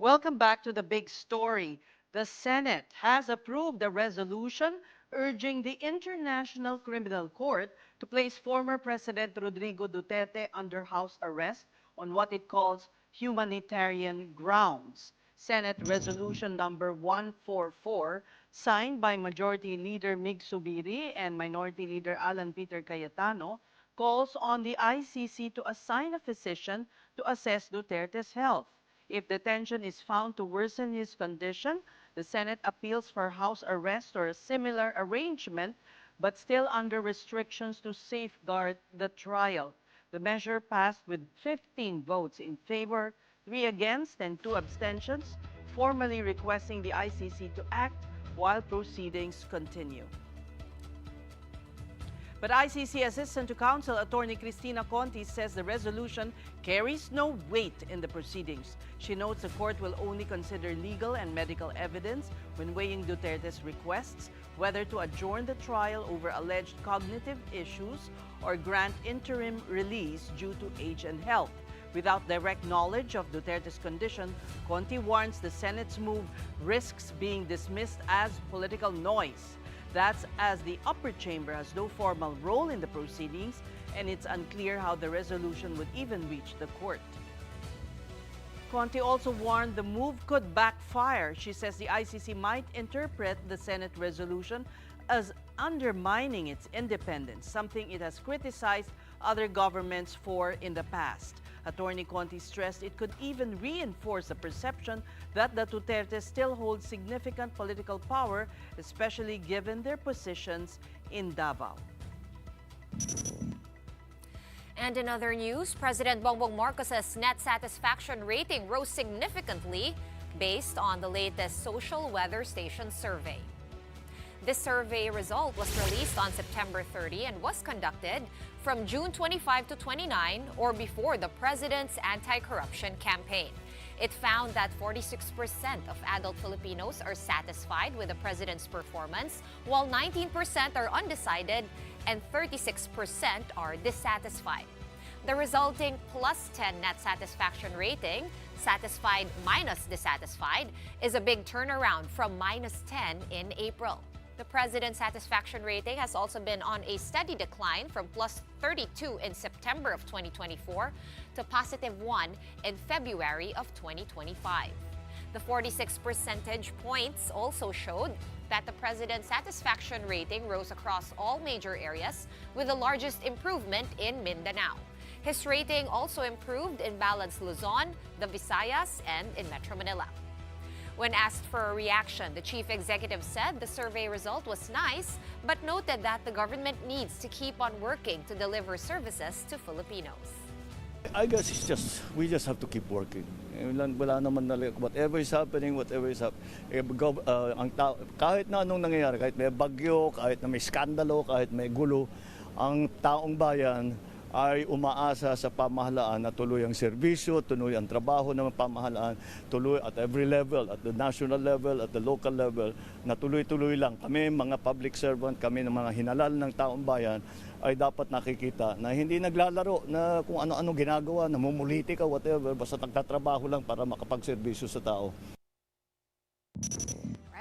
Speaker 1: Welcome back to the big story. The Senate has approved a resolution urging the International Criminal Court to place former President Rodrigo Duterte under house arrest on what it calls humanitarian grounds. Senate Resolution number 144, signed by Majority Leader Mig Subiri and Minority Leader Alan Peter Cayetano, calls on the ICC to assign a physician to assess Duterte's health. If detention is found to worsen his condition, the Senate appeals for house arrest or a similar arrangement, but still under restrictions to safeguard the trial. The measure passed with 15 votes in favor, 3 against, and 2 abstentions, formally requesting the ICC to act while proceedings continue. But ICC Assistant to Counsel Attorney Cristina Conti says the resolution carries no weight in the proceedings. She notes the court will only consider legal and medical evidence when weighing Duterte's requests, whether to adjourn the trial over alleged cognitive issues or grant interim release due to age and health. Without direct knowledge of Duterte's condition, Conti warns the Senate's move risks being dismissed as political noise. That's as the upper chamber has no formal role in the proceedings, and it's unclear how the resolution would even reach the court. Conti also warned the move could backfire. She says the ICC might interpret the Senate resolution as undermining its independence, something it has criticized other governments for in the past. Attorney Conti stressed it could even reinforce the perception that the Duterte still holds significant political power, especially given their positions in Davao.
Speaker 3: And in other news, President Bongbong Marcos's net satisfaction rating rose significantly based on the latest social weather station survey. This survey result was released on September 30 and was conducted from June 25 to 29, or before the president's anti-corruption campaign. It found that 46% of adult Filipinos are satisfied with the president's performance, while 19% are undecided and 36% are dissatisfied. The resulting +10 net satisfaction rating, satisfied minus dissatisfied, is a big turnaround from -10 in April. The president's satisfaction rating has also been on a steady decline from +32 in September of 2024 to +1 in February of 2025. The 46 percentage points also showed that the president's satisfaction rating rose across all major areas, with the largest improvement in Mindanao. His rating also improved in balanced Luzon, the Visayas, and in Metro Manila. When asked for a reaction, the chief executive said the survey result was nice, but noted that the government needs to keep on working to deliver services to Filipinos.
Speaker 9: I guess we just have to keep working. Wala naman whatever is happening, kahit na anong nangyayari, kahit may bagyo, kahit na may skandalo, kahit may gulo, ang taong bayan ay umaasa sa pamahalaan na tuloy ang serbisyo, tuloy ang trabaho ng pamahalaan, tuloy at every level, at the national level, at the local level, na tuloy-tuloy lang. Kami, mga public servant, kami ng mga hinalal ng taong bayan, ay dapat nakikita na hindi naglalaro na kung ano-ano ginagawa, namumulitika, whatever, basta nagtatrabaho lang para makapagserbisyo sa tao.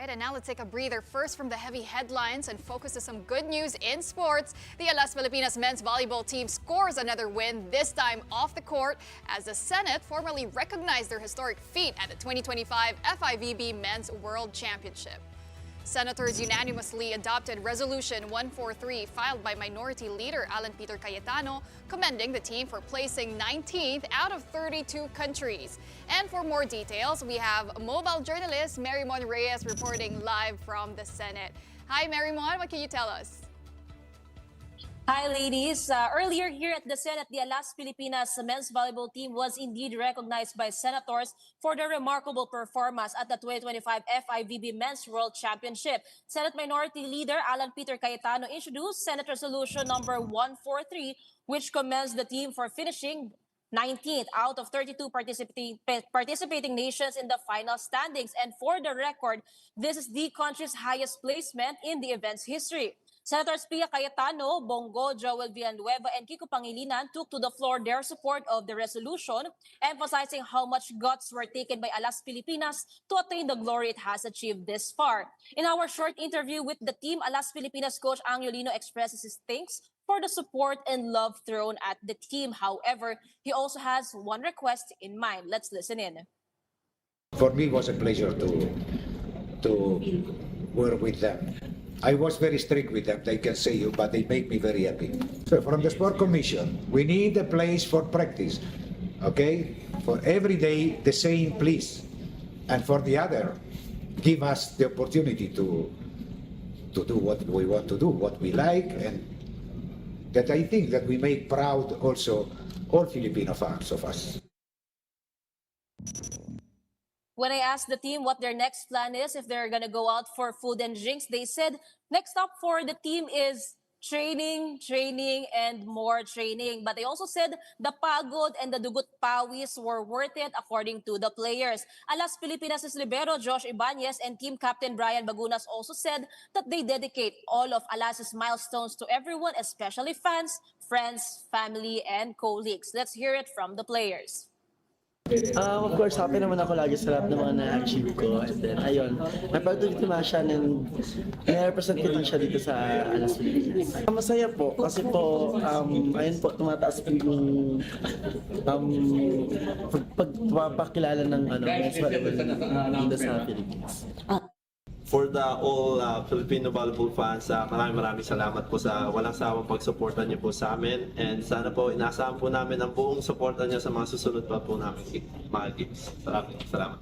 Speaker 2: And now let's take a breather first from the heavy headlines and focus to some good news in sports. The Alas Filipinas men's volleyball team scores another win, this time off the court, as the Senate formally recognized their historic feat at the 2025 FIVB Men's World Championship. Senators unanimously adopted Resolution 143 filed by Minority Leader Alan Peter Cayetano, commending the team for placing 19th out of 32 countries. And for more details, we have mobile journalist Marymon Reyes reporting live from the Senate. Hi Marymon, what can you tell us?
Speaker 14: Hi ladies, earlier here at the Senate, the Alas Filipinas men's volleyball team was indeed recognized by senators for their remarkable performance at the 2025 FIVB Men's World Championship. Senate Minority Leader Alan Peter Cayetano introduced Senate Resolution number 143, which commends the team for finishing 19th out of 32 participating nations in the final standings. And for the record, this is the country's highest placement in the event's history. Senators Pia Cayetano, Bongo, Joel Villanueva, and Kiko Pangilinan took to the floor their support of the resolution, emphasizing how much guts were taken by Alas Pilipinas to attain the glory it has achieved this far. In our short interview with the team, Alas Pilipinas coach Angiolino expresses his thanks for the support and love thrown at the team. However, he also has one request in mind. Let's listen in.
Speaker 15: For me, it was a pleasure to work with them. I was very strict with them, they can say you, but they make me very happy. So from the Sport Commission, we need a place for practice, okay? For every day, the same please. And for the other, give us the opportunity to do what we want to do, what we like, and that I think that we make proud also all Filipino fans of us.
Speaker 14: When I asked the team what their next plan is, if they're going to go out for food and drinks, they said next up for the team is training, training, and more training. But they also said the pagod and the dugut pawis were worth it according to the players. Alas Pilipinas' libero Josh Ibanez and team captain Brian Bagunas also said that they dedicate all of Alas's milestones to everyone, especially fans, friends, family, and colleagues. Let's hear it from the players.
Speaker 16: Of course, happy naman ako lagi sa lahat ng mga na-achieve ko. And then, ayun, napagdugtuma siya and na-represent ko din siya dito sa Alas Pilipinas. Masaya po kasi po, ayun po, tumataas po yung pagpapakilala ng men's volleyball dito sa Philippines.
Speaker 17: For the all Filipino volleyball fans, maraming salamat po sa walang sawang pagsuporta niyo po sa amin. And sana po, inaasahan po namin ang buong suporta niyo sa mga susunod pa po namin mga games. Salamat.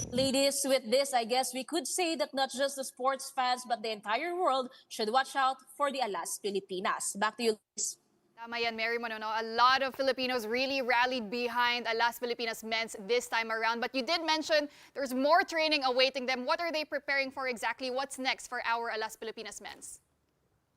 Speaker 14: Ladies, with this, I guess we could say that not just the sports fans, but the entire world should watch out for the Alas Pilipinas. Back to you, Liz.
Speaker 2: Tama yan, Mary Monono. A lot of Filipinos really rallied behind Alas Pilipinas men's this time around. But you did mention there's more training awaiting them. What are they preparing for exactly? What's next for our Alas Pilipinas men's?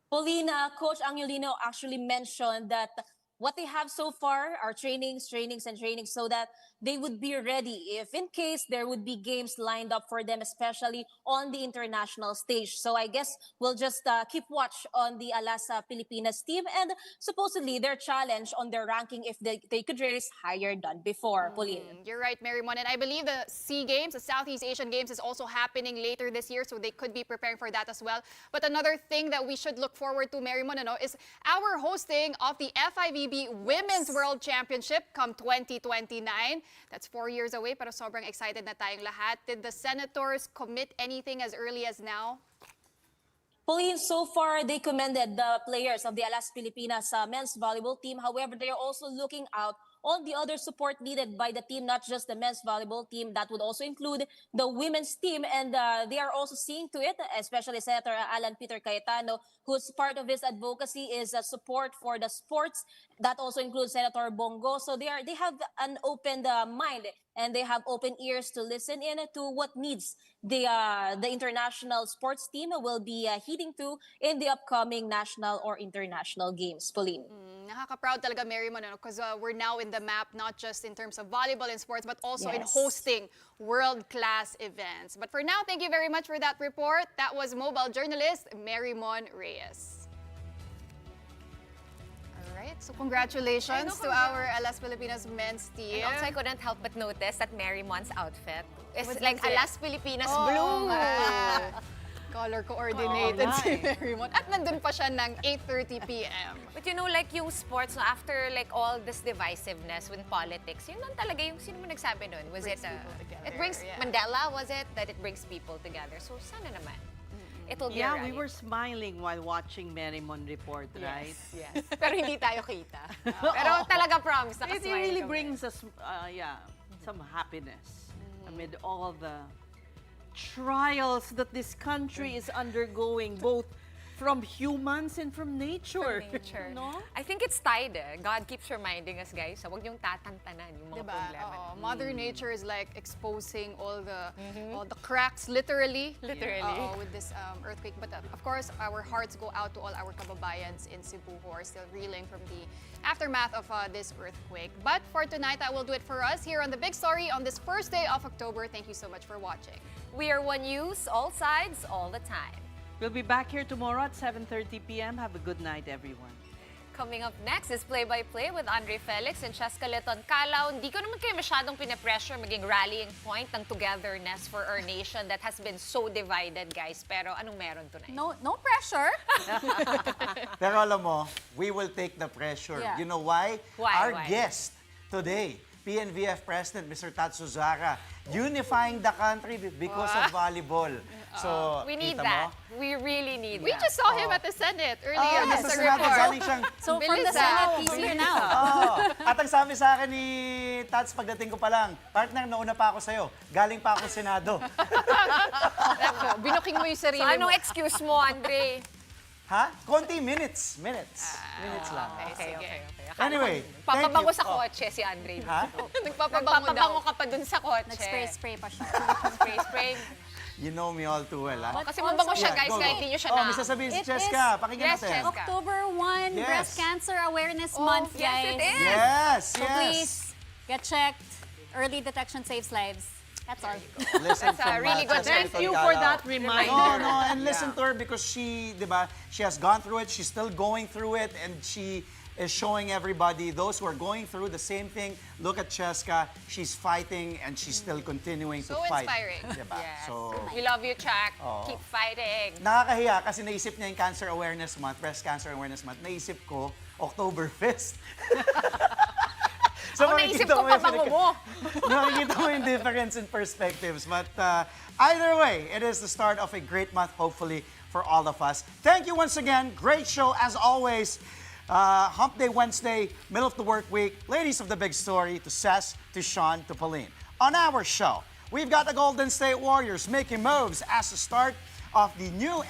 Speaker 14: Paulina, Coach Angiolino actually mentioned that what they have so far are trainings so that they would be ready if in case there would be games lined up for them, especially on the international stage. So I guess we'll just keep watch on the Alas Pilipinas team and supposedly their challenge on their ranking if they could raise higher than before. Pauline.
Speaker 2: You're right, Mary Mon. And I believe the SEA Games, the Southeast Asian Games, is also happening later this year, so they could be preparing for that as well. But another thing that we should look forward to, Mary Mon, is our hosting of the FIVB Women's World Championship come 2029. That's 4 years away, pero sobrang excited na tayong lahat. Did the Senators commit anything as early as now?
Speaker 14: Pauline, so far they commended the players of the Alas Pilipinas men's volleyball team. However, they are also looking out on the other support needed by the team, not just the men's volleyball team. That would also include the women's team. And they are also seeing to it, especially Senator Alan Peter Cayetano, whose part of his advocacy is support for the sports. That also includes Senator Bongo. So they have an open mind and they have open ears to listen in to what needs the international sports team will be heeding to in the upcoming national or international games. Pauline.
Speaker 2: Nakaka-proud talaga, Mary Mon, because we're now in the map, not just in terms of volleyball and sports, but also in
Speaker 14: Yes.
Speaker 2: hosting world-class events. But for now, thank you very much for that report. That was mobile journalist Mary Mon Reyes. All right, so congratulations to our Alas Pilipinas men's team.
Speaker 3: And also, I couldn't help but notice that Mary Mon's outfit is
Speaker 2: What's
Speaker 3: like
Speaker 2: that?
Speaker 3: Alas Pilipinas
Speaker 2: Oh,
Speaker 3: blue.
Speaker 2: color coordinated si Mary Mon. At nandun pa siya ng 8:30 p.m.
Speaker 3: But you know, like yung sports, no, after like all this divisiveness with politics, yun lang talaga yung sino mo nagsabi nun? Was it, it brings,
Speaker 2: yeah.
Speaker 3: Mandela, was it? That it brings people together. So sana naman. It'll be
Speaker 1: Yeah,
Speaker 3: a
Speaker 1: we
Speaker 3: rally.
Speaker 1: were smiling while watching Mary Mon report, right?
Speaker 3: Yes. Pero hindi tayo kita. Pero talaga promise,
Speaker 1: It
Speaker 3: nakasmile
Speaker 1: really
Speaker 3: kami.
Speaker 1: brings us, some happiness amid all the trials that this country is undergoing, both from humans and from nature.
Speaker 3: From nature.
Speaker 1: No?
Speaker 3: I think it's tied God keeps reminding us, guys, huwag niyong tatantanan yung mga
Speaker 2: Diba?
Speaker 3: problema.
Speaker 2: Mother Nature is like exposing all the cracks, literally. With this earthquake. But of course, our hearts go out to all our kababayans in Cebu who are still reeling from the aftermath of this earthquake. But for tonight, that will do it for us here on The Big Story on this first day of October. Thank you so much for watching.
Speaker 3: We are One News, all sides, all the time.
Speaker 1: We'll be back here tomorrow at 7:30 p.m. Have a good night, everyone.
Speaker 3: Coming up next is Play-by-Play with Andre Felix and Cheska Leton. Kalaw, hindi ko naman kayo masyadong pinapressure maging rallying point ng togetherness for our nation that has been so divided, guys. Pero anong meron tonight?
Speaker 18: No pressure.
Speaker 19: Pero alam mo, we will take the pressure.
Speaker 18: Yeah.
Speaker 19: You know why?
Speaker 3: Why?
Speaker 19: Our guest today, PNVF President Mr. Tatsu Zara, unifying the country because of volleyball. So,
Speaker 3: we need
Speaker 19: kita
Speaker 3: that.
Speaker 19: mo?
Speaker 3: We really need
Speaker 2: We
Speaker 3: that.
Speaker 2: just saw him at the Senate earlier.
Speaker 19: Yes,
Speaker 2: Sa
Speaker 19: sa Senado,
Speaker 2: report.
Speaker 19: galing siyang...
Speaker 18: So from the
Speaker 2: Bilis
Speaker 18: Senate,
Speaker 2: ah.
Speaker 18: he's here now.
Speaker 19: Oo. At ang sabi sa akin ni Tats pagdating ko pa lang, partner, nauna pa ako sa'yo. Galing pa ako Senado.
Speaker 2: Binuking mo yung sarili
Speaker 3: So, anong
Speaker 2: mo.
Speaker 3: excuse mo, Andre?
Speaker 19: Ha? Konti, minutes. Minutes lang.
Speaker 3: Okay.
Speaker 19: Anyway,
Speaker 3: Papabango
Speaker 19: thank you.
Speaker 3: sa kotse si Andre.
Speaker 19: Ha?
Speaker 3: Nagpapabango ka pa dun sa kotse.
Speaker 18: Nag-spray pa siya.
Speaker 3: Spray.
Speaker 19: You know me all too well, ha?
Speaker 3: Kasi mabango siya, guys,
Speaker 19: go.
Speaker 3: kahit hindi nyo siya
Speaker 19: Oh,
Speaker 3: na.
Speaker 19: may sasabihin si
Speaker 18: It
Speaker 19: Cheska.
Speaker 18: is-
Speaker 19: Pakinggan
Speaker 3: Yes,
Speaker 19: natin.
Speaker 3: Cheska.
Speaker 18: October 1,
Speaker 19: Yes.
Speaker 18: Breast Cancer Awareness Month,
Speaker 3: yes,
Speaker 18: guys.
Speaker 3: it is.
Speaker 19: Yes,
Speaker 18: So
Speaker 19: yes.
Speaker 18: please, get checked. Early detection saves lives. That's all.
Speaker 19: Listen
Speaker 3: That's a
Speaker 19: from,
Speaker 3: really good
Speaker 19: Cheska
Speaker 1: Thank
Speaker 19: Leton
Speaker 1: you for
Speaker 19: Calao.
Speaker 1: that reminder.
Speaker 19: No, and listen to her because she, di ba, she has gone through it, she's still going through it, and she is showing everybody, those who are going through the same thing, look at Cheska, she's fighting and she's still continuing to
Speaker 3: So
Speaker 19: fight.
Speaker 3: inspiring.
Speaker 19: Diba?
Speaker 3: Yes.
Speaker 19: So,
Speaker 3: We love you, Chak.
Speaker 19: Oo.
Speaker 3: Keep fighting.
Speaker 19: nakakahiya kasi naisip niya yung Cancer Awareness Month, Breast Cancer Awareness Month, naisip ko, Oktoberfest.
Speaker 3: Ako naisip ko pabango mo.
Speaker 19: Nakikita mo yung difference in perspectives. But either way, it is the start of a great month, hopefully, for all of us. Thank you once again. Great show, as always. Hump Day Wednesday, middle of the work week. Ladies of the big story, to Sess, to Sean, to Pauline. On our show, we've got the Golden State Warriors making moves as the start of the new